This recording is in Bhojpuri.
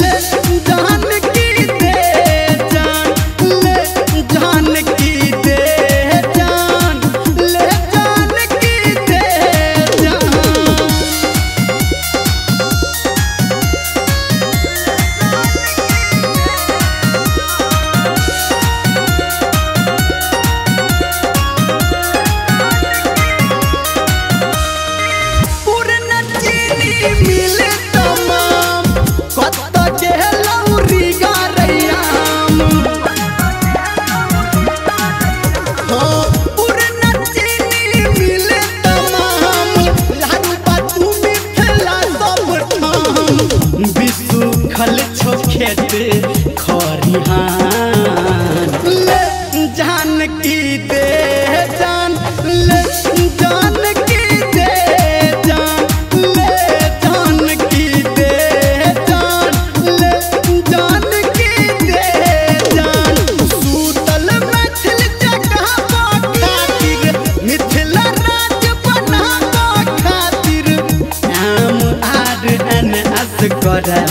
ले जान की दे जान, ले जान की दे जान, ले जान की दे जान। मिले तमाम कत के लौरी गारैयाम, हाँ पुरना चीनी मिले तमाम, लाडू बातू मिठला सब ठाम। बिसु खल छो खेत खरिहान, ले जान की दे जान, ले जान की दे जान, ले जान की दे जान, ले जान की दे जान। सूतल मैथिल जगह खातिर, मिथिला राज बना खातिर, AMRNS करे